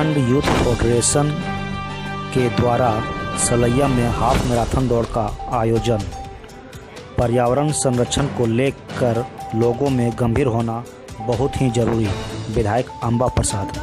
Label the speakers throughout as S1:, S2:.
S1: Jharkhand youth federation के द्वारा सलैया में हाफ मैराथन दौड़ का आयोजन। पर्यावरण संरक्षण को लेकर लोगों में गंभीर होना बहुत ही जरूरी। विधायक अंबा प्रसाद।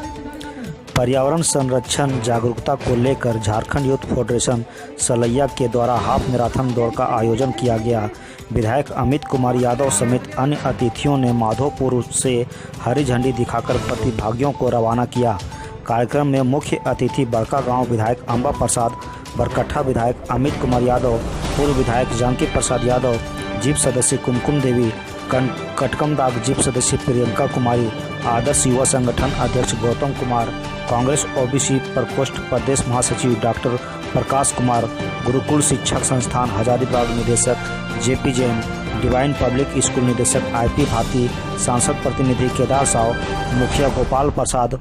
S1: पर्यावरण संरक्षण जागरूकता को लेकर झारखंड यूथ फेडरेशन सलैया के द्वारा हाफ मैराथन दौड़ का आयोजन किया गया। विधायक अमित कुमार यादव समेत अन्य अतिथियों ने माधोपुर से हरी झंडी दिखाकर प्रतिभागियों को रवाना किया। कार्यक्रम में मुख्य अतिथि बड़कागांव विधायक अंबा प्रसाद, बरकट्ठा विधायक अमित कुमार यादव, पूर्व विधायक जानकी प्रसाद यादव, जीप सदस्य कुमकुम देवी, कटकमदाग जीप सदस्य प्रियंका कुमारी, आदर्श युवा संगठन अध्यक्ष गौतम कुमार, कांग्रेस ओबीसी प्रकोष्ठ प्रदेश महासचिव डॉक्टर प्रकाश कुमार, गुरुकुल शिक्षक संस्थान हजारीबाग निदेशक JP Jain, divine public school निदेशक आईपी भारती, सांसद प्रतिनिधि केदार साव, मुखिया गोपाल प्रसाद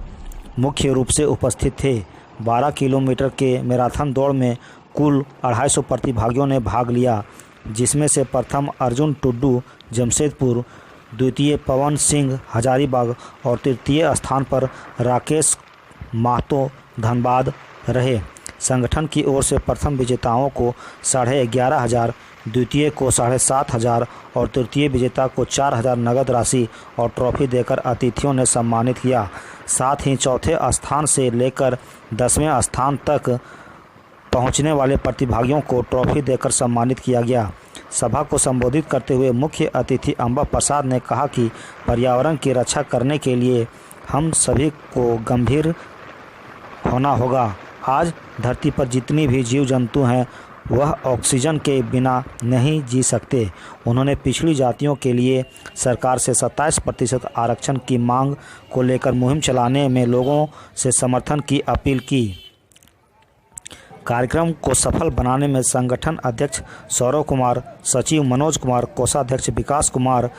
S1: मुख्य रूप से उपस्थित थे। 12 किलोमीटर के मैराथन दौड़ में कुल 250 प्रतिभागियों ने भाग लिया, जिसमें से प्रथम अर्जुन टुड्डू जमशेदपुर, द्वितीय पवन सिंह हजारीबाग और तृतीय स्थान पर राकेश महतो धनबाद रहे। संगठन की ओर से प्रथम विजेताओं को 11,500, द्वितीय को 7,500 और तृतीय विजेता को 4,000 नगद राशि और ट्रॉफी देकर अतिथियों ने सम्मानित किया। साथ ही चौथे स्थान से लेकर 10वें स्थान तक पहुंचने वाले प्रतिभागियों को ट्रॉफी देकर सम्मानित किया गया। सभा को संबोधित करते हुए मुख्य अतिथि अंबा प्रसाद ने कहा कि पर्यावरण की रक्षा करने के लिए हम सभी को गंभीर होना होगा। आज धरती पर जितनी भी जीव जंतु हैं वह ऑक्सीजन के बिना नहीं जी सकते। उन्होंने पिछड़ी जातियों के लिए सरकार से 27% आरक्षण की मांग को लेकर मुहिम चलाने में लोगों से समर्थन की अपील की। कार्यक्रम को सफल बनाने में संगठन अध्यक्ष सौरव कुमार, सचिव मनोज कुमार, कोषाध्यक्ष विकास कुमार,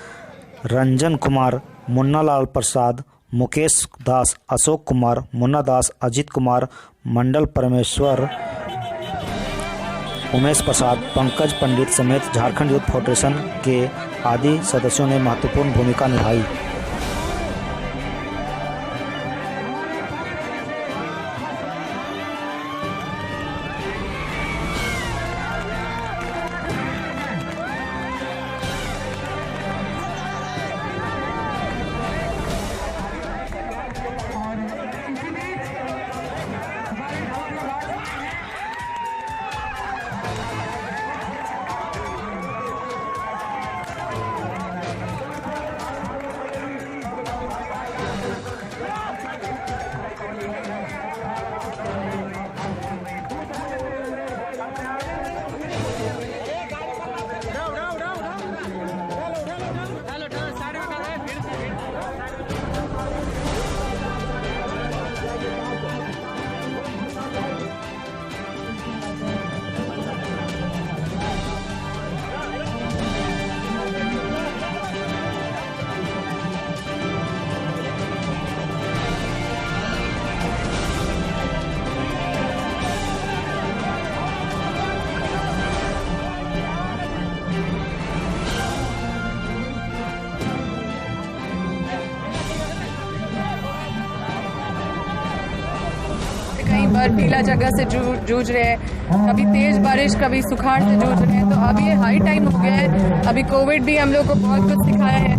S1: रंजन कुमार, मुन्नालाल प्रसाद, मुकेश दास, अशोक कुमार, मुन्ना दास, अजित कुमार, मंडल परमेश्वर, उमेश प्रसाद, पंकज पंडित समेत झारखंड यूथ फेडरेशन के आदि सदस्यों ने महत्वपूर्ण भूमिका निभाई।
S2: कई बर्फीला जगह से जूझ रहे हैं, कभी तेज बारिश, कभी सुखाड़ से जूझ रहे हैं। तो अब ये हाई टाइम हो गया है। अभी कोविड भी हम लोग को बहुत कुछ सिखाया है,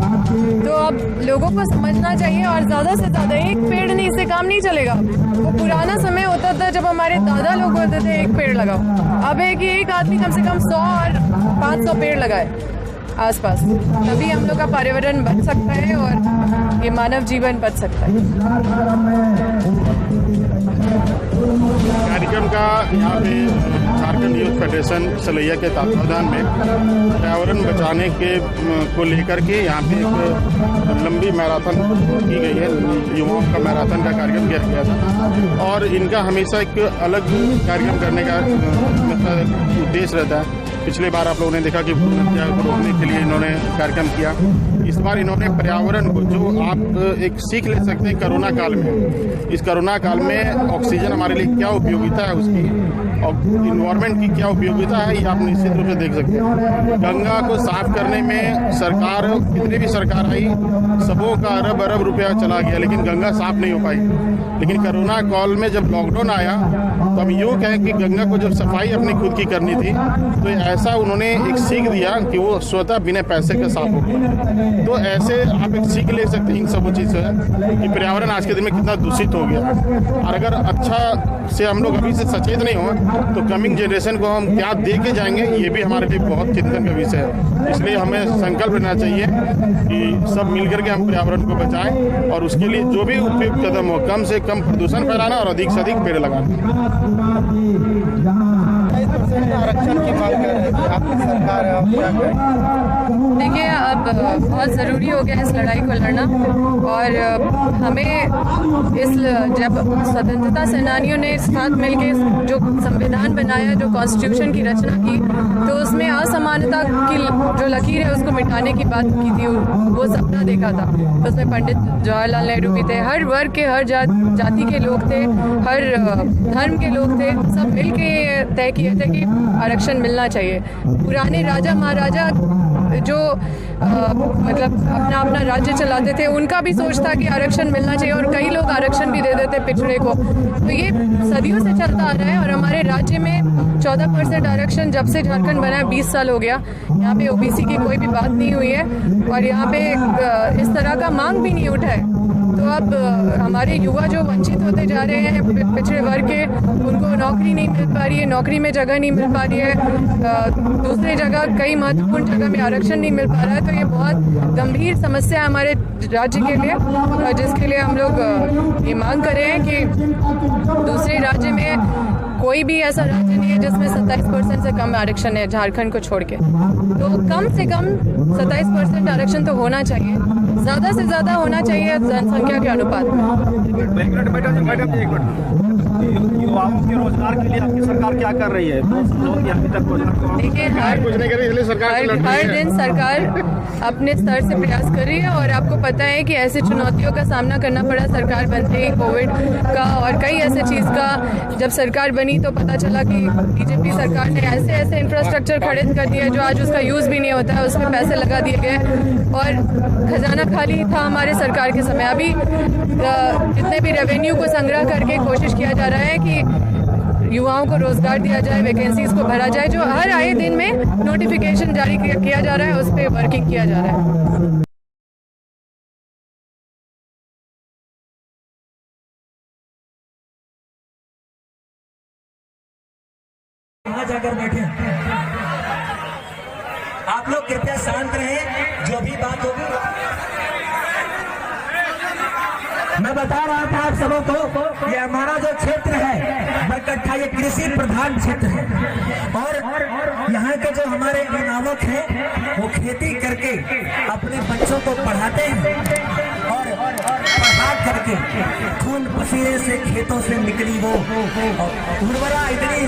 S2: तो अब लोगों को समझना चाहिए और ज़्यादा से ज़्यादा एक पेड़ नहीं से काम नहीं चलेगा। वो पुराना समय होता था जब हमारे दादा लोग बोलते थे एक पेड़ लगाओ। अब है कि एक आदमी कम से कम 100 और 500 पेड़ लगाए आसपास, तभी हम लोग का पर्यावरण बच सकता है और ये मानव जीवन बच सकता है।
S3: कार्यक्रम का यहाँ पे झारखंड यूथ फेडरेशन सलैया के तत्वावधान में पर्यावरण बचाने के को लेकर के यहाँ पे एक लंबी मैराथन की गई है। युवाओं का मैराथन का कार्यक्रम किया गया था और इनका हमेशा एक अलग कार्यक्रम करने का मतलब उद्देश्य रहता है। पिछले बार आप लोगों ने देखा कि भ्रूण हत्या को रोकने के लिए इन्होंने कार्यक्रम किया। इस बार इन्होंने पर्यावरण को, जो आप एक सीख ले सकते हैं कोरोना काल में, इस कोरोना काल में ऑक्सीजन हमारे लिए क्या उपयोगिता है उसकी, और इन्वायरमेंट की क्या उपयोगिता है, ये आप निश्चित रूप से देख सकते हैं। गंगा को साफ करने में सरकार, कितनी भी सरकार आई, सबों का अरब अरब रुपया चला गया, लेकिन गंगा साफ नहीं हो पाई। लेकिन कोरोना काल में जब लॉकडाउन आया तो हम यूँ कहें कि गंगा को जब सफाई अपनी खुद की करनी थी, तो ऐसा उन्होंने एक सीख दिया कि वो स्वतः बिना पैसे के साफ हो गया। तो ऐसे आप एक सीख ले सकते हैं इन सब चीज़ से कि पर्यावरण आज के दिन में कितना दूषित हो गया। और अगर अच्छा से हम लोग अभी से सचेत नहीं हो तो कमिंग जनरेशन को हम क्या दे के जाएंगे, ये भी हमारे लिए बहुत चिंतन का विषय है। इसलिए हमें संकल्प लेना चाहिए कि सब मिलकर के हम पर्यावरण को बचाएं, और उसके लिए जो भी उपयुक्त कदम हो, कम से कम प्रदूषण फैलाना और अधिक से अधिक पेड़ लगाना।
S4: आरक्षण की मांग कर रहे थे, आपकी सरकार है, आप क्या करें?
S2: देखिए, अब बहुत ज़रूरी हो गया इस लड़ाई को लड़ना, और हमें जब स्वतंत्रता सेनानियों ने साथ मिलकर जो संविधान बनाया, जो कॉन्स्टिट्यूशन की रचना की, तो उसमें असमानता की जो लकीर है उसको मिटाने की बात की थी, वो सपना देखा था। तो उसमें पंडित जवाहरलाल नेहरू भी थे, हर वर्ग के, हर जाति के लोग थे, हर धर्म के लोग थे, सब मिल के तय किए थे कि आरक्षण मिलना चाहिए। पुराने राजा महाराजा जो मतलब अपना अपना राज्य चलाते थे, उनका भी सोच था कि आरक्षण मिलना चाहिए, और कई लोग आरक्षण भी दे देते पिछड़े को। तो ये सदियों से चलता आ रहा है, और हमारे राज्य में 14% आरक्षण जब से झारखंड बना है 20 साल हो गया। यहाँ पे ओबीसी की कोई भी बात नहीं हुई है, और यहाँ पे इस तरह का मांग भी नहीं उठा है। तो अब हमारे युवा जो वंचित होते जा रहे हैं, पिछड़े वर्ग के, उनको नौकरी नहीं मिल पा रही है, नौकरी में जगह नहीं मिल पा रही है, दूसरी जगह कई महत्वपूर्ण जगह में आरक्षण नहीं मिल पा रहा है। तो ये बहुत गंभीर समस्या है हमारे राज्य के लिए, और जिसके लिए हम लोग ये मांग कर रहे हैं कि दूसरे राज्य में कोई भी ऐसा राज्य नहीं है जिसमें 27% से कम आरक्षण है, झारखंड को छोड़ के। तो कम से कम 27% आरक्षण तो होना चाहिए, ज़्यादा से ज़्यादा होना चाहिए जनसंख्या के अनुपात में।
S4: युवाओं के रोजगार के लिए आपकी सरकार क्या कर रही है? अभी तक
S2: देखिए, हर दिन सरकार अपने स्तर से प्रयास कर रही है, और आपको पता है कि ऐसे चुनौतियों का सामना करना पड़ा सरकार बनते ही, कोविड का और कई ऐसे चीज़ का। जब सरकार बनी तो पता चला कि बीजेपी सरकार ने ऐसे ऐसे इंफ्रास्ट्रक्चर खड़े कर दिए जो आज उसका यूज़ भी नहीं होता है, उसमें पैसे लगा दिए गए, और खजाना खाली था हमारे सरकार के समय। अभी जितने भी रेवेन्यू को संग्रह करके कोशिश किया जा रहा है कि युवाओं को रोजगार दिया जाए, वैकेंसीज को भरा जाए, जो हर आए दिन में नोटिफिकेशन जारी किया जा रहा है, उस पर वर्किंग किया जा रहा है।
S5: वहां जाकर बैठे, आप लोग कृपया शांत रहें, जो भी बात होगी। मैं बता रहा था आप सबों को, ये हमारा जो क्षेत्र है बरकट्ठा, ये कृषि प्रधान क्षेत्र है, और यहाँ के जो हमारे अभिभावक हैं वो खेती करके अपने बच्चों को पढ़ाते हैं, और पढ़ा करके खून पसीने से खेतों से निकली वो उर्वरा, इतनी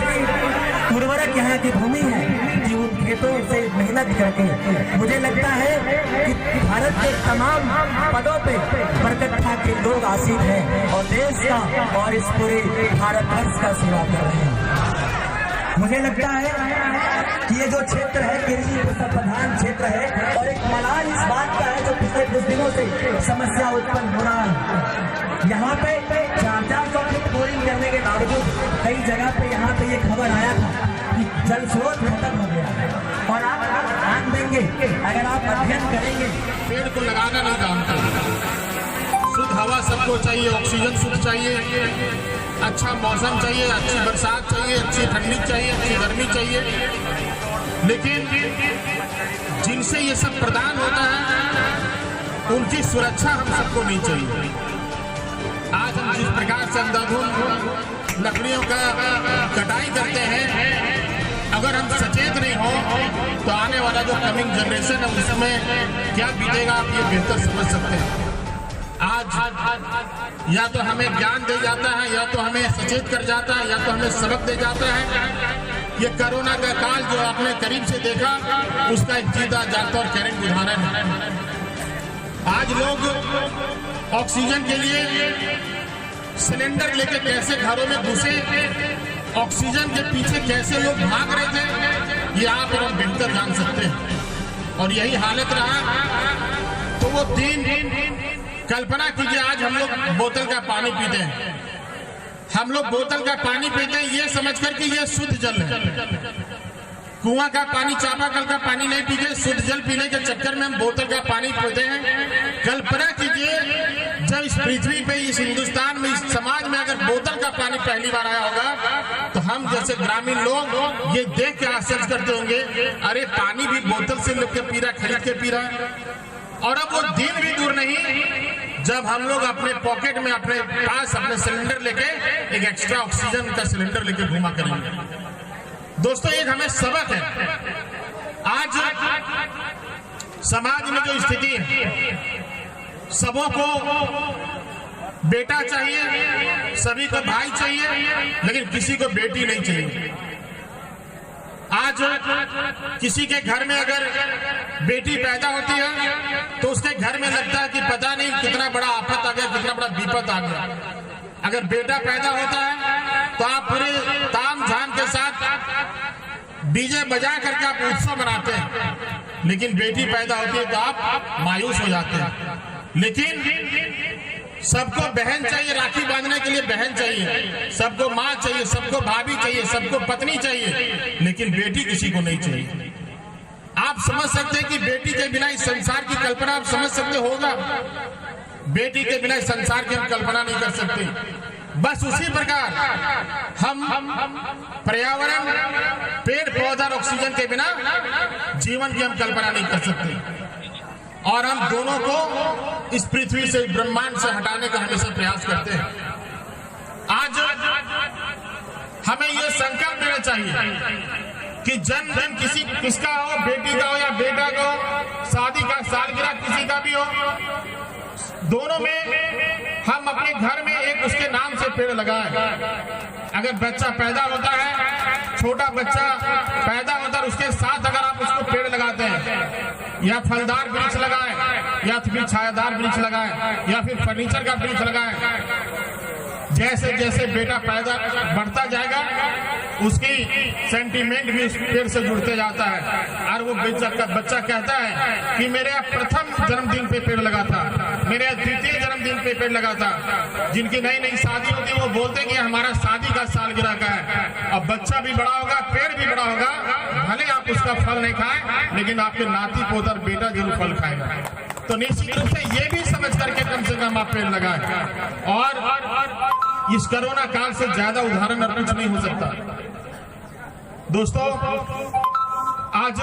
S5: उर्वरक यहाँ की भूमि है कि उन खेतों से मेहनत करके, मुझे लगता है कि भारत के तमाम पदों पे बरकट्ठा के लोग आसीन हैं, और देश का और इस पूरे भारतवर्ष का सेवा कर रहे हैं। मुझे लगता है कि ये जो क्षेत्र है कृषि प्रधान क्षेत्र है, और एक मलाल इस बात का है जो पिछले कुछ दिनों से समस्या उत्पन्न हो रहा है। यहाँ पे 400 फीट बोरिंग करने के बावजूद कई जगह पे यहाँ पे ये खबर आया था कि जल स्रोत खत्म हो गया, और आप ध्यान देंगे, अगर आप अध्ययन करेंगे,
S3: पेड़ को लगाना नहीं जानते। शुद्ध हवा सबको चाहिए, ऑक्सीजन शुद्ध चाहिए, अच्छा मौसम चाहिए, अच्छी बरसात चाहिए, अच्छी ठंडी चाहिए, अच्छी गर्मी चाहिए, लेकिन जिनसे ये सब प्रदान होता है उनकी सुरक्षा हम सबको नहीं चाहिए। आज हम जिस प्रकार से अंधाधुंध लकड़ियों का कटाई करते हैं, अगर हम सचेत नहीं हो तो आने वाला जो कमिंग जनरेशन है उसमें क्या बीतेगा आप ये बेहतर समझ सकते हैं। आज या तो हमें ज्ञान दे जाता है, या तो हमें सचेत कर जाता है, या तो हमें सबक दे जाता है ये कोरोना का काल जो आपने करीब से देखा, उसका एक जीता जागता और कैरेंट उदाहरण है। आज लोग ऑक्सीजन के लिए सिलेंडर लेके कैसे घरों में घुसे, ऑक्सीजन के पीछे कैसे लोग भाग रहे थे, ये आप और हम बेहतर जान सकते हैं। और यही हालत रहा तो वो दिन कल्पना कीजिए, आज हम लोग बोतल का पानी पीते हैं, हम लोग बोतल का पानी पीते हैं ये समझकर कि ये शुद्ध जल है। कुआं का पानी, चापाकल का पानी नहीं पीते, शुद्ध जल पीने के चक्कर में हम बोतल का पानी पीते हैं। कल्पना कीजिए जब इस पृथ्वी पे, इस हिंदुस्तान में, इस समाज में अगर बोतल का पानी पहली बार आया होगा तो हम जैसे ग्रामीण लोग ये देख के आश्चर्य करते होंगे, अरे पानी भी बोतल से लोग के पी रहा, खरीद के पी रहा है। और अब वो दिन भी दूर नहीं जब हम लोग अपने पॉकेट में, अपने पास अपने सिलेंडर लेके एक एक्स्ट्रा ऑक्सीजन का सिलेंडर लेके घुमा करेंगे। दोस्तों, एक हमें सबक है। आज समाज में जो स्थिति है, सबों को बेटा चाहिए, सभी को भाई चाहिए, लेकिन किसी को बेटी नहीं चाहिए। आज किसी के घर में अगर बेटी पैदा होती है तो उसके घर में लगता है कि पता नहीं कितना बड़ा आफत आ गया, कितना बड़ा विपत आ गया। अगर बेटा पैदा होता है तो आप पूरे ताम झाम के साथ डीजे बजा करके आप उत्सव मनाते हैं, लेकिन बेटी पैदा होती है तो आप मायूस हो जाते हैं। लेकिन सबको बहन चाहिए, राखी बांधने के लिए बहन चाहिए, सबको माँ चाहिए, सबको भाभी चाहिए, सबको पत्नी चाहिए, लेकिन बेटी किसी को नहीं चाहिए। आप समझ सकते हैं कि बेटी के बिना इस संसार की कल्पना आप समझ सकते होगा। बेटी के बिना इस संसार की हम कल्पना नहीं कर सकते। बस उसी प्रकार हम पर्यावरण, पेड़ पौधा और ऑक्सीजन के बिना जीवन की हम कल्पना नहीं कर सकते। और हम दोनों को इस पृथ्वी से, ब्रह्मांड से हटाने का हमेशा प्रयास करते हैं। आज हमें यह संकल्प लेना चाहिए कि जन्मदिन किसका हो, बेटी का हो या बेटा का हो, शादी का सालगिरह किसी का भी हो, दोनों में हम अपने घर में एक उसके नाम से पेड़ लगाएं। अगर बच्चा पैदा होता है, छोटा बच्चा पैदा होता है, उसके साथ अगर आप उसको पेड़ लगाते हैं, या फलदार वृक्ष लगाएं, या फिर छायादार वृक्ष लगाएं, या फिर फर्नीचर का वृक्ष लगाएं, जैसे जैसे बेटा पैदा बढ़ता जाएगा उसकी सेंटीमेंट भी उस पेड़ से जुड़ते जाता है। और वो बच्चा कहता है कि मेरे प्रथम जन्मदिन पे पेड़ लगा था, मेरे द्वितीय जन्मदिन पे पेड़ लगा था। जिनकी नई नई शादी होती है वो बोलते हैं कि हमारा शादी का सालगिरह का है। अब बच्चा भी बड़ा होगा, पेड़ भी बड़ा होगा, भले आप उसका फल नहीं खाएं, लेकिन आपके नाती पोता बेटा जरूर फल खाएगा। तो निश्चित रूप से ये भी समझ करके कम से कम आप पेड़ लगाएं। और इस कोरोना काल से ज्यादा उदाहरण और कुछ नहीं हो सकता। दोस्तों, आज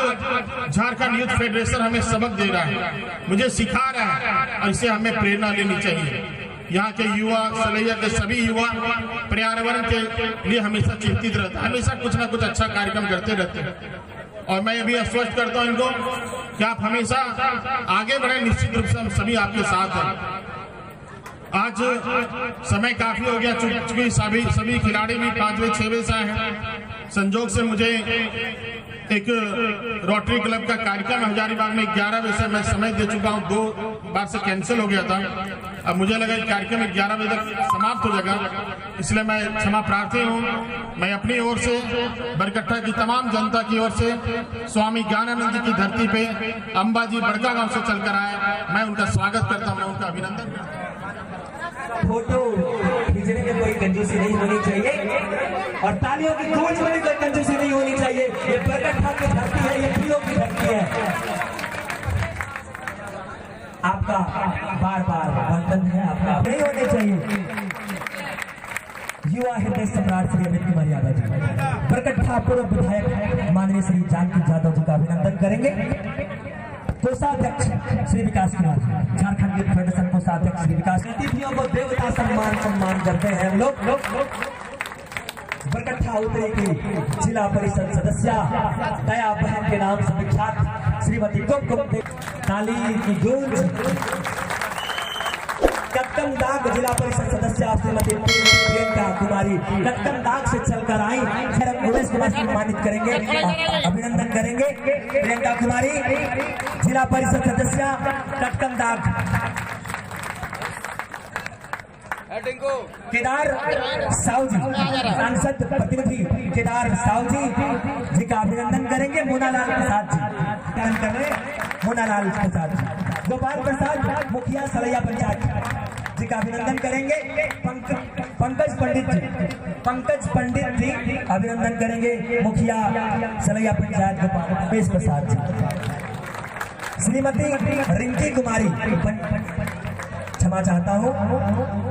S3: झारखंड यूथ फेडरेशन हमें सबक दे रहा है, मुझे सिखा रहा है, और इससे हमें प्रेरणा लेनी चाहिए। यहाँ के युवा, सलैया के सभी युवा पर्यावरण के लिए हमेशा चिंतित रहते हैं, हमेशा कुछ ना कुछ अच्छा कार्यक्रम करते रहते हैं। और मैं भी आश्वस्त करता हूँ इनको कि आप हमेशा आगे बढ़े। निश्चित रूप से हम सभी आपके साथ हैं। आज समय काफी हो गया, चूंकि सभी खिलाड़ी भी 5 बजे 6 बजे से आए हैं। संजोग से मुझे एक रोटरी क्लब का कार्यक्रम हजारीबाग में 11 बजे से मैं समय दे चुका हूं, 2 बार से कैंसिल हो गया था। अब मुझे लगा कार्यक्रम 11 बजे तक समाप्त हो जाएगा, इसलिए मैं क्षमा प्रार्थी हूं। मैं अपनी ओर से, बरकट्ठा की तमाम जनता की ओर से, स्वामी ज्ञानानंद जी की धरती पे अंबाजी बड़का गांव से चलकर आए, मैं उनका स्वागत करता हूं, उनका अभिनंदन करता हूं।
S5: फोटो खींचने में कोई कंजूसी नहीं होनी चाहिए, और तालियों की गूंज में कोई कंजूसी नहीं होनी चाहिए। ये बरकट्ठा की धरती है, ये पीओ की धरती है। आपका बार बार वंदन है, आपका नहीं होने चाहिए। युवा हृदय सम्राट श्री अमित कुमार यादव जी, बरकट्ठा पूर्व विधायक माननीय श्री जानकी यादव जी का अभिनंदन करेंगे। कोषाध्यक्ष श्री विकास कुमार, झारखंड यूथ फेडरेशन कोषाध्यक्ष श्री विकास। अतिथियों को देवता सम्मान करते हैं हम लोग। बरकट्ठा उत्तरी की जिला परिषद सदस्य दया बहन के नाम से विख्यात श्रीमती कुमकुम, ताली की गूंज कटकमदाग जिला परिषद सदस्य श्रीमती प्रियंका कुमारी कटकमदाग से चलकर आई। उमेश कुमार सम्मानित करेंगे, अभिनंदन करेंगे। प्रियंका कुमारी जिला परिषद सदस्य कटकमदाग। केदार साहू जी सांसद प्रतिनिधि केदार साहू जी का अभिनंदन करेंगे। मोनालाल प्रसाद जी अभिनंदन कर रहे हैं। मोनालाल प्रसाद जी। गोपाल प्रसाद मुखिया सलैया पंचायत जी का अभिनंदन करेंगे। पंकज पंडित जी अभिनंदन करेंगे। मुखिया सलैया पंचायत गोपाल रमेश प्रसाद जी। श्रीमती रिंकी कुमारी क्षमा चाहता हूँ।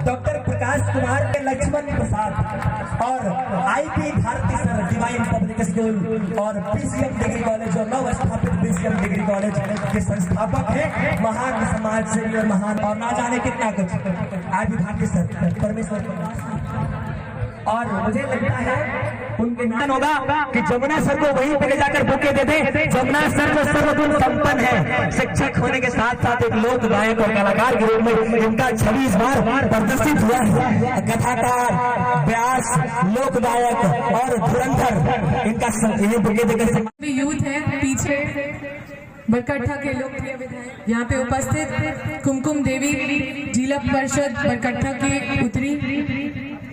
S5: डॉक्टर प्रकाश कुमार के लक्ष्मण प्रसाद और IP Bharati sir divine public school और पीसीएम डिग्री कॉलेज और नव स्थापित पीसीएम डिग्री कॉलेज के संस्थापक हैं। महान समाज सेवी और महान और ना जाने कितना कुछ आईपी भारती सर परमेश्वर। और मुझे लगता है उनके नाम होगा कि जमुना सर को वहीं पे ले जाकर बुके दे दे। जमुना सर जो सर्वगुण संपन्न है, शिक्षक होने के साथ साथ एक लोक गायक और कलाकार के रूप में इनका 26 बार प्रदर्शित हुआ है। कथाकार, व्यास, लोक गायक और धुरंधर इनका ये बुके देकर
S2: यूथ है। पीछे बरकट्ठा के लोकप्रिय विधायक यहाँ पे उपस्थित कुमकुम देवी जिला परिषद बरकट्ठा की उत्तरी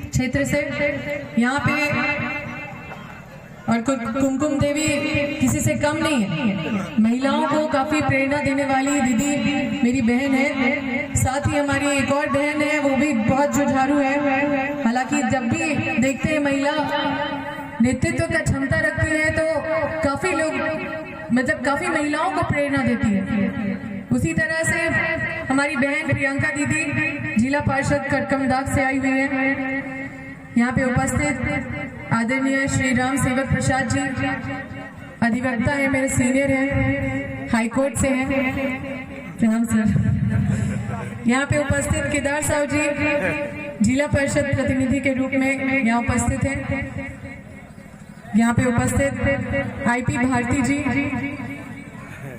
S2: क्षेत्र से यहाँ पे। और कुमकुम देवी किसी से कम नहीं है, महिलाओं को काफी प्रेरणा देने वाली दीदी मेरी बहन है। साथ ही हमारी एक और बहन है, वो भी बहुत जुझारू है। हालांकि जब भी देखते हैं महिला नेतृत्व का क्षमता रखती है तो काफी लोग काफी महिलाओं को प्रेरणा देती है। उसी तरह से हमारी बहन प्रियंका दीदी जिला पार्षद कटकमदाग से आई हुई है। यहाँ पे उपस्थित आदरणीय श्री राम सेवक प्रसाद जी अधिवक्ता है, मेरे सीनियर हैं, हाई कोर्ट से हैं। प्रणाम सर। यहाँ पे उपस्थित केदार साहू जी जिला परिषद प्रतिनिधि के रूप में यहाँ उपस्थित हैं। यहाँ पे उपस्थित आईपी भारती जी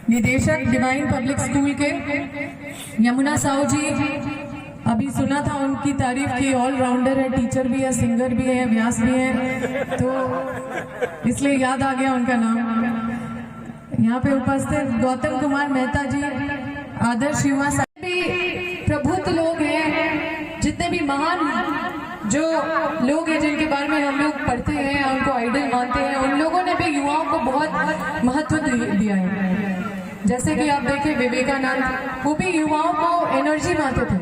S2: निदेशक डिवाइन पब्लिक स्कूल के। यमुना साहू जी अभी सुना था उनकी तारीफ की, ऑलराउंडर है, टीचर भी है, सिंगर भी है, व्यास भी है, तो इसलिए याद आ गया उनका नाम। यहाँ पे उपस्थित गौतम कुमार मेहता जी आदर्श युवा भी प्रबुद्ध लोग हैं। जितने भी महान जो लोग हैं जिनके बारे में हम लोग पढ़ते हैं, उनको आइडल मानते हैं, उन लोगों ने भी युवाओं को बहुत महत्व दिया है। जैसे कि आप देखें विवेकानंद, वो भी युवाओं को एनर्जी मानते थे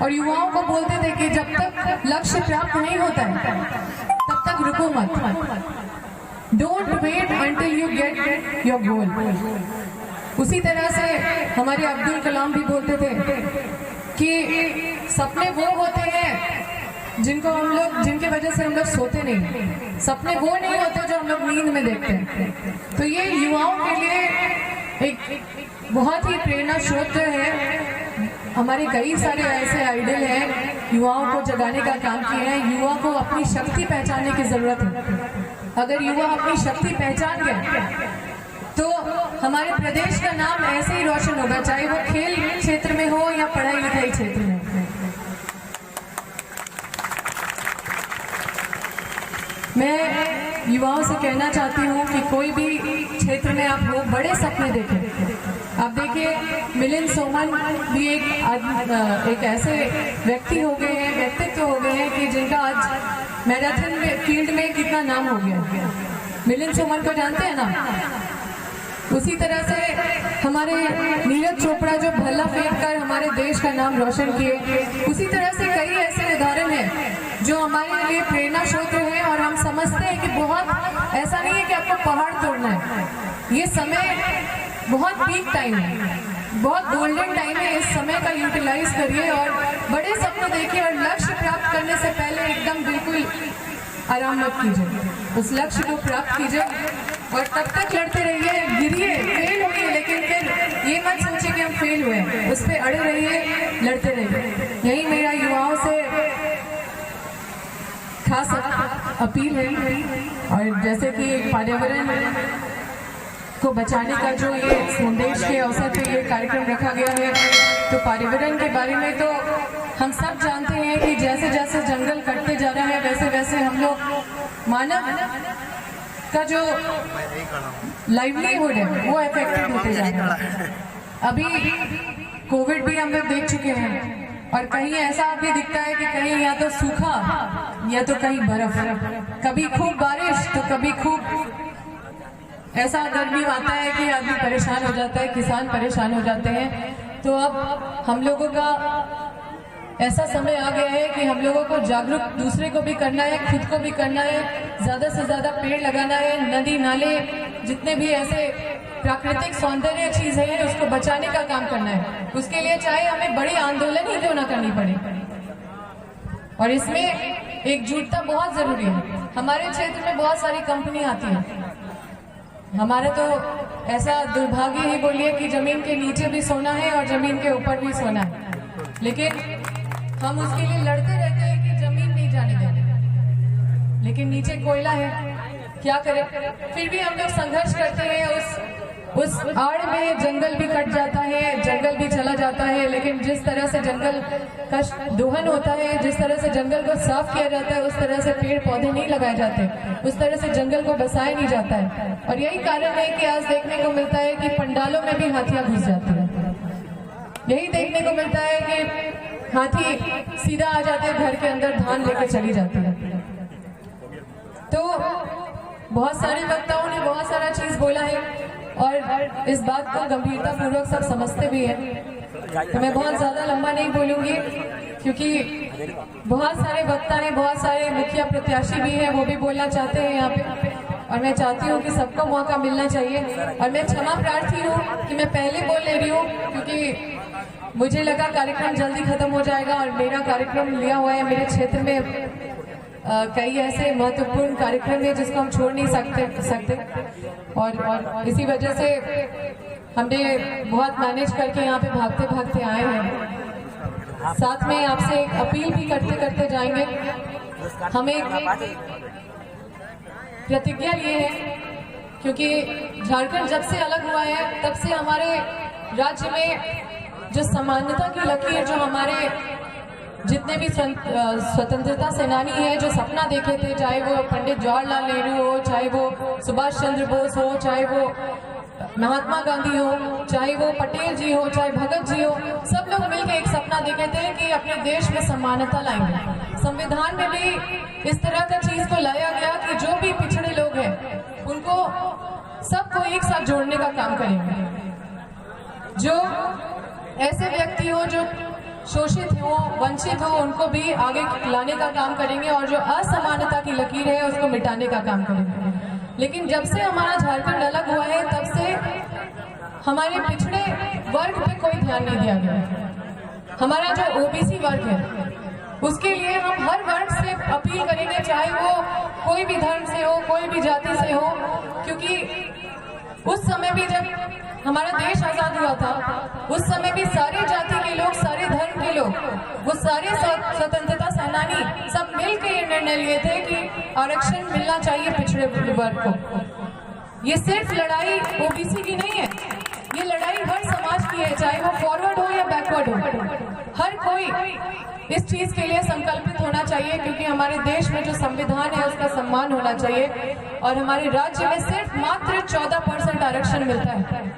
S2: और युवाओं को बोलते थे कि जब तक लक्ष्य प्राप्त नहीं होता है तब तक रुको मत, don't wait until you get your goal. उसी तरह से हमारे अब्दुल कलाम भी बोलते थे कि सपने वो होते हैं जिनके वजह से हम लोग सोते नहीं, सपने वो नहीं होते जो हम लोग नींद में देखते हैं। तो ये युवाओं के लिए एक बहुत ही प्रेरणा स्रोत है। हमारे कई सारे ऐसे आइडल हैं युवाओं को जगाने का काम किए हैं। युवा को अपनी शक्ति पहचानने की जरूरत है। अगर युवा अपनी शक्ति पहचान गए तो हमारे प्रदेश का नाम ऐसे ही रोशन होगा, चाहे वो खेल क्षेत्र में हो या पढ़ाई लिखाई क्षेत्र में। मैं युवाओं से कहना चाहती हूँ कि कोई भी क्षेत्र में आप लोग बड़े सपने देखें। आप देखिए मिलिंद सोमन भी एक ऐसे व्यक्ति हो गए हैं, व्यक्तित्व हो गए हैं कि जिनका आज मैराथन फील्ड में कितना नाम हो गया। मिलिंद सोमन को जानते हैं ना? उसी तरह से हमारे नीरज चोपड़ा जो भल्ला फेंक कर हमारे देश का नाम रोशन किए, उसी तरह से कई ऐसे उदाहरण हैं जो हमारे लिए प्रेरणा स्रोत है। और हम समझते हैं कि बहुत ऐसा नहीं है कि आपको पहाड़ तोड़ना है, ये समय बहुत पीक टाइम है, बहुत गोल्डन टाइम है। इस समय का यूटिलाइज करिए और बड़े सपने देखिए और लक्ष्य प्राप्त करने से पहले एकदम बिल्कुल आराम मत कीजिए, उस लक्ष्य को प्राप्त कीजिए और तब तक लड़ते रहिए। गिरिए, फेल होइए, लेकिन फिर ये मत सोचिए कि हम फेल हुए, उस पर अड़े रहिए, लड़ते रहिए। यही मेरा युवाओं से खास अपील है। और जैसे कि पर्यावरण को बचाने का जो ये संदेश के अवसर पे ये कार्यक्रम रखा गया है, तो पर्यावरण के बारे में तो हम सब जानते हैं कि जैसे जैसे जंगल कटते जा रहे हैं वैसे वैसे हम लोग मानव का जो लाइवलीहुड है वो अफेक्टेड होते जा रहा है। अभी कोविड भी हम लोग देख चुके हैं और कहीं ऐसा भी दिखता है कि कहीं या तो सूखा या तो कहीं बर्फ, कभी खूब बारिश तो कभी खूब ऐसा गर्मी आता है कि आदमी परेशान हो जाता है, किसान परेशान हो जाते हैं। तो अब हम लोगों का ऐसा समय आ गया है कि हम लोगों को जागरूक दूसरे को भी करना है, खुद को भी करना है, ज्यादा से ज्यादा पेड़ लगाना है, नदी नाले जितने भी ऐसे प्राकृतिक सौंदर्य चीज है उसको बचाने का काम करना है। उसके लिए चाहे हमें बड़ी आंदोलन ही क्यों ना करनी पड़े, और इसमें एकजुटता बहुत जरूरी है। हमारे क्षेत्र में बहुत सारी कंपनी आती है, हमारे तो ऐसा दुर्भाग्य ही बोलिए कि जमीन के नीचे भी सोना है और जमीन के ऊपर भी सोना है, लेकिन हम उसके लिए लड़ते रहते हैं कि जमीन नहीं जाने देते, लेकिन नीचे कोयला है, क्या करें। फिर भी हम लोग संघर्ष करते हैं, उस आड़ में जंगल भी कट जाता है, जंगल भी चला जाता है, लेकिन जिस तरह से जंगल का दोहन होता है, जिस तरह से जंगल को साफ किया जाता है, उस तरह से पेड़ पौधे नहीं लगाए जाते, उस तरह से जंगल को बसाया नहीं जाता है। और यही कारण है कि आज देखने को मिलता है कि पंडालों में भी हाथियां घुस जाती है। यही देखने को मिलता है कि हाथी सीधा आ जाते हैं घर के अंदर, धान लेकर चली जाती है। तो बहुत सारे वक्ताओं ने बहुत सारा चीज बोला है और इस बात को गंभीरता पूर्वक सब समझते भी हैं। तो मैं बहुत ज्यादा लंबा नहीं बोलूंगी क्योंकि बहुत सारे वक्ता हैं, बहुत सारे मुखिया प्रत्याशी भी हैं, वो भी बोलना चाहते हैं यहाँ पे, और मैं चाहती हूँ कि सबको मौका मिलना चाहिए। और मैं क्षमा प्रार्थी हूँ कि मैं पहले बोल ले रही हूँ क्योंकि मुझे लगा कार्यक्रम जल्दी खत्म हो जाएगा, और मेरा कार्यक्रम लिया हुआ है। मेरे क्षेत्र में कई ऐसे महत्वपूर्ण कार्यक्रम है जिसको हम छोड़ नहीं सकते और इसी वजह से हमने बहुत मैनेज करके यहाँ पे भागते भागते आए हैं। साथ में आपसे एक अपील भी करते करते जाएंगे। हम एक प्रतिज्ञा लिए हैं क्योंकि झारखंड जब से अलग हुआ है तब से हमारे राज्य में जो समानता की लकीर, जो हमारे जितने भी स्वतंत्रता सेनानी है जो सपना देखे थे, चाहे वो पंडित जवाहरलाल नेहरू हो, चाहे वो सुभाष चंद्र बोस हो, चाहे वो महात्मा गांधी हो, चाहे वो पटेल जी हो, चाहे भगत जी हो, सब लोग मिलकर एक सपना देखे थे कि अपने देश में समानता लाएंगे। संविधान में भी इस तरह का चीज को लाया गया कि जो भी पिछड़े लोग हैं उनको सबको एक साथ जोड़ने का काम करेंगे। जो ऐसे व्यक्ति हो जो शोषित हो, वंचित हो, उनको भी आगे लाने का काम करेंगे, और जो असमानता की लकीर है उसको मिटाने का काम करेंगे। लेकिन जब से हमारा झारखंड अलग हुआ है तब से हमारे पिछड़े वर्ग पे कोई ध्यान नहीं दिया गया। हमारा जो ओबीसी वर्ग है उसके लिए हम हर वर्ग से अपील करेंगे, चाहे वो कोई भी धर्म से हो, कोई भी जाति से हो, क्योंकि उस समय भी जब हमारा देश आजाद हुआ था उस समय भी सारे जाति के लोग, सारे धर्म के लोग, वो सारे स्वतंत्रता सेनानी सब मिलकर ये निर्णय लिए थे कि आरक्षण मिलना चाहिए पिछड़े वर्ग को। ये सिर्फ लड़ाई ओबीसी की नहीं है, ये लड़ाई हर समाज की है, चाहे वो फॉरवर्ड हो या बैकवर्ड हो। हर कोई इस चीज के लिए संकल्पित होना चाहिए क्योंकि हमारे देश में जो संविधान है उसका सम्मान होना चाहिए। और हमारे राज्य में सिर्फ मात्र 14% आरक्षण मिलता है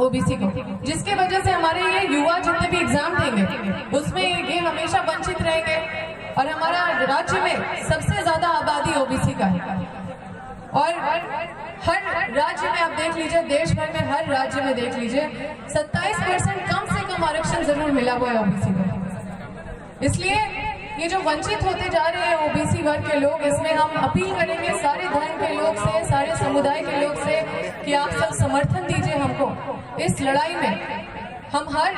S2: ओबीसी को, जिसके वजह से हमारे ये युवा जितने भी एग्जाम देंगे उसमें ये हमेशा वंचित रहेंगे। और हमारा राज्य में सबसे ज्यादा आबादी ओबीसी का है, और हर राज्य में आप देख लीजिए, देश भर में हर राज्य में देख लीजिए 27% कम से कम आरक्षण जरूर मिला हुआ है ओबीसी को। इसलिए ये जो वंचित होते जा रहे हैं ओबीसी वर्ग के लोग, इसमें हम अपील करेंगे सारे धर्म के लोग से, सारे समुदाय के लोग से कि आप सब समर्थन दीजिए हमको इस लड़ाई में। हम हर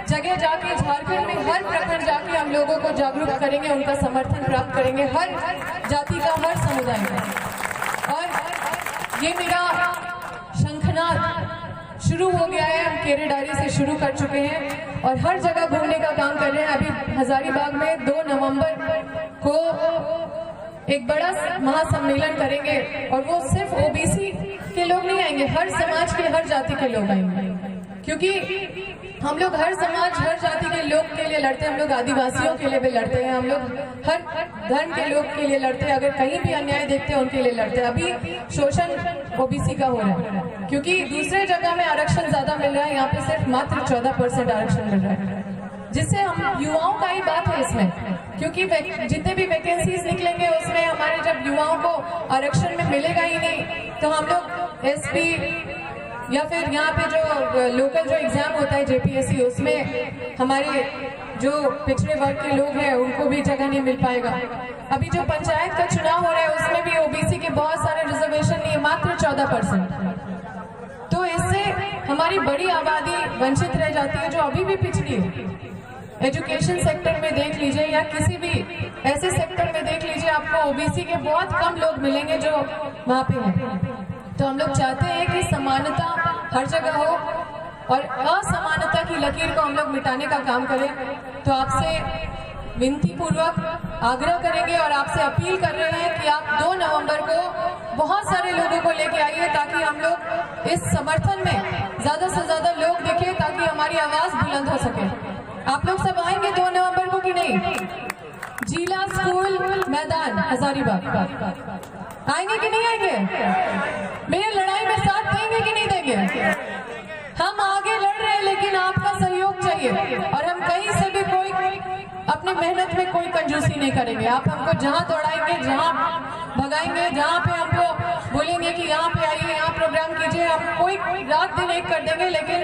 S2: जगह जाके, झारखंड में हर प्रखंड जाके हम लोगों को जागरूक करेंगे, उनका समर्थन प्राप्त करेंगे, हर जाति का, हर समुदाय का। और ये मेरा शंखनाद शुरू हो गया है, हम केरे डायरी से शुरू कर चुके हैं और हर जगह घूमने का काम कर रहे हैं। अभी हजारीबाग में 2 नवंबर को एक बड़ा महासम्मेलन करेंगे, और वो सिर्फ ओबीसी के लोग नहीं आएंगे, हर समाज के, हर जाति के लोग आएंगे, क्योंकि हम लोग हर समाज, हर जाति के लोग के लिए लड़ते हैं। हम लोग आदिवासियों के लिए भी लड़ते हैं, हम लोग हर धर्म के लोग के लिए लड़ते हैं। अगर कहीं भी अन्याय देखते हैं उनके लिए लड़ते हैं। अभी शोषण ओबीसी का हो रहा है, क्योंकि दूसरे जगह में आरक्षण ज्यादा मिल रहा है, यहाँ पे सिर्फ मात्र 14% आरक्षण मिल रहा है, जिससे हम युवाओं का ही बात है इसमें, क्योंकि जितने भी वैकेंसीज निकलेंगे उसमें हमारे जब युवाओं को आरक्षण में मिलेगा ही नहीं, तो हम लोग एसपी या फिर यहाँ पे जो लोकल जो एग्जाम होता है जेपीएससी, उसमें हमारे जो पिछड़े वर्ग के लोग हैं उनको भी जगह नहीं मिल पाएगा। अभी जो पंचायत का चुनाव हो रहा है उसमें भी ओबीसी के बहुत सारे रिजर्वेशन नहीं है, मात्र 14%। तो इससे हमारी बड़ी आबादी वंचित रह जाती है, जो अभी भी पिछड़ी है। एजुकेशन सेक्टर में देख लीजिए या किसी भी ऐसे सेक्टर में देख लीजिए, आपको ओबीसी के बहुत कम लोग मिलेंगे जो वहाँ पे हैं। तो हम लोग चाहते हैं कि समानता हर जगह हो और असमानता की लकीर को हम लोग मिटाने का काम करें। तो आपसे विनती पूर्वक आग्रह करेंगे और आपसे अपील कर रहे हैं कि आप 2 नवंबर को बहुत सारे लोगों को लेके आइए, ताकि हम लोग इस समर्थन में ज्यादा से ज्यादा लोग दिखे, ताकि हमारी आवाज बुलंद हो सके। आप लोग सब आएंगे 2 नवंबर को कि नहीं? जिला स्कूल मैदान हजारीबाग आएंगे कि नहीं आएंगे? मेरी लड़ाई में साथ देंगे कि नहीं देंगे? हम आगे लड़ रहे हैं, लेकिन आपका सहयोग चाहिए, और हम कहीं से भी कोई अपनी मेहनत में कोई कंजूसी नहीं करेंगे। आप हमको जहां दौड़ाएंगे, जहां भगाएंगे, जहां पे हमको बोलेंगे कि यहाँ पे आइए, यहाँ प्रोग्राम कीजिए, हम कोई रात दिन एक कर देंगे, लेकिन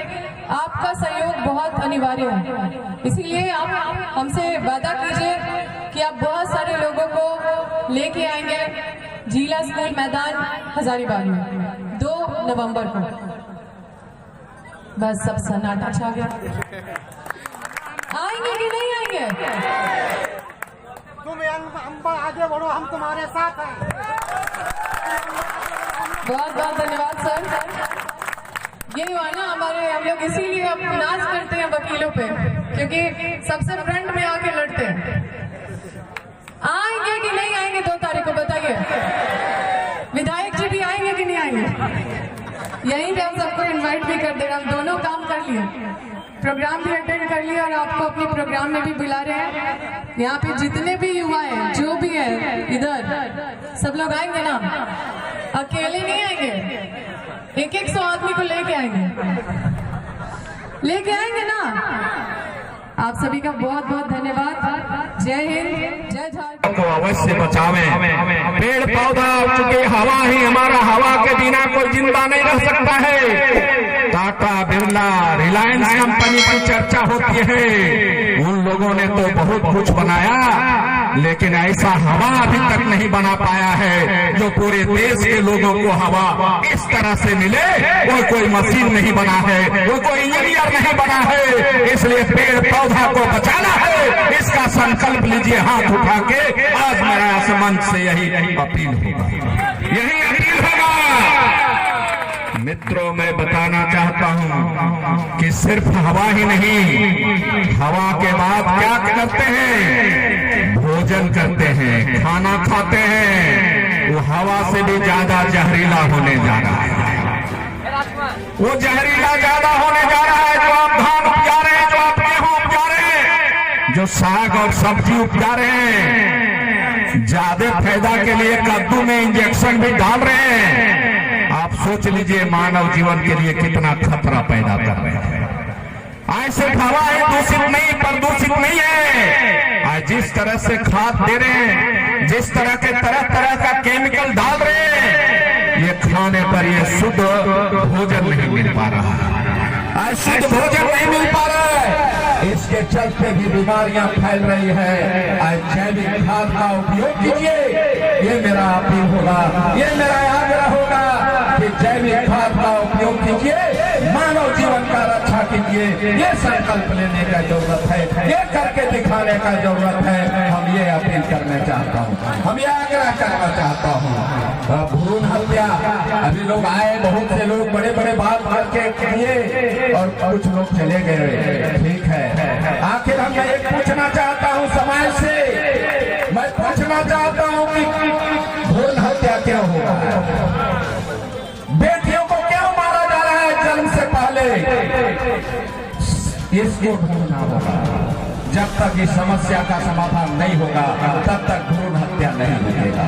S2: आपका सहयोग बहुत अनिवार्य है। इसीलिए आप हमसे वादा कीजिए कि आप बहुत सारे लोगों को लेके आएंगे जिला स्कूल मैदान हजारीबाग में 2 नवंबर को। बस सब सन्नाटा छा गया। आएंगे कि नहीं आएंगे?
S6: तुम हम आगे बढ़ो, हम तुम्हारे साथ हैं।
S2: बहुत बहुत धन्यवाद सर। यही हुआ ना हमारे, हम लोग इसीलिए अब नाज करते हैं वकीलों पे, क्योंकि सबसे फ्रंट में आके लड़ते हैं। आएंगे कि नहीं आएंगे 2 तारीख को बताइए? विधायक जी भी आएंगे कि नहीं आएंगे? यहीं पे हम सबको इनवाइट भी कर दे रहे हैं। हम दोनों काम कर लिए, प्रोग्राम भी अटेंड कर लिया और आपको अपने प्रोग्राम में भी बुला रहे हैं। यहाँ पे जितने भी युवा हैं, जो भी है इधर, सब लोग आएंगे ना? अकेले नहीं आएंगे, 100 आदमी को लेके आएंगे ना? आप सभी का बहुत बहुत धन्यवाद। जय हिंद, जय झारखंड।
S7: को अवश्य बचावें। पेड़ पौधा, चूंकि हवा ही हमारा, हवा के बिना कोई जिंदा नहीं रह सकता है। टाटा, बिरला, रिलायंस कंपनी की चर्चा होती है, उन लोगों ने तो बहुत कुछ बनाया, लेकिन ऐसा हवा अभी तक नहीं बना पाया है जो पूरे देश के लोगों को हवा इस तरह से मिले। वो कोई मशीन नहीं बना है, वो कोई इंजीनियर नहीं बना है। इसलिए पेड़ पौधा को बचाना है, इसका संकल्प लीजिए हाथ उठा के। आज मेरा इस मंच से यही अपील होगा, यही अपील होगा। मित्रों, मैं बताना चाहता हूं कि सिर्फ हवा ही नहीं, हवा के बाद क्या करते हैं? भोजन करते हैं, खाना खाते हैं। वो हवा से भी ज्यादा जहरीला होने जा रहा है। वो जहरीला ज्यादा होने जा रहा है। जो आप धान उपजा रहे हैं, जो आप गेहूं उपजा रहे हैं, जो साग और सब्जी उपजा रहे हैं, ज्यादा फायदा के लिए कद्दू में इंजेक्शन भी डाल रहे हैं। आप सोच लीजिए मानव जीवन के लिए कितना खतरा पैदा कर रहे हैं। ऐसे हवा है दूषित नहीं, प्रदूषित नहीं है। आज जिस तरह से खाद दे रहे हैं, जिस तरह के तरह तरह का केमिकल डाल रहे हैं, ये खाने पर ये शुद्ध भोजन नहीं मिल पा रहा है, शुद्ध भोजन नहीं मिल पा रहा है। इसके चलते भी बीमारियां फैल रही है। आज जैविक खाद का उपयोग कीजिए, ये मेरा अपील होगा, ये मेरा आग्रह होगा कि जैविक खाद का उपयोग कीजिए, मानव जीवन का रक्षा कीजिए। ये संकल्प लेने का जरूरत है, ये करके दिखाने का जरूरत है। हम ये अपील करना चाहता हूँ, हम ये आग्रह करना चाहता हूँ। भ्रूण हत्या, अभी लोग आए, बहुत से लोग बड़े बड़े बात करके किए और कुछ लोग चले गए, ठीक है। आखिर हम ये पूछना चाहता हूँ समाज से, मैं पूछना चाहता हूँ कि भ्रूण हत्या क्यों हो रहा है? बेटियों को क्यों मारा जा रहा है जन्म से पहले? इसको ढूंढना होगा। जब तक इस समस्या का समाधान नहीं होगा तब तक भ्रूण हत्या नहीं रुकेगा।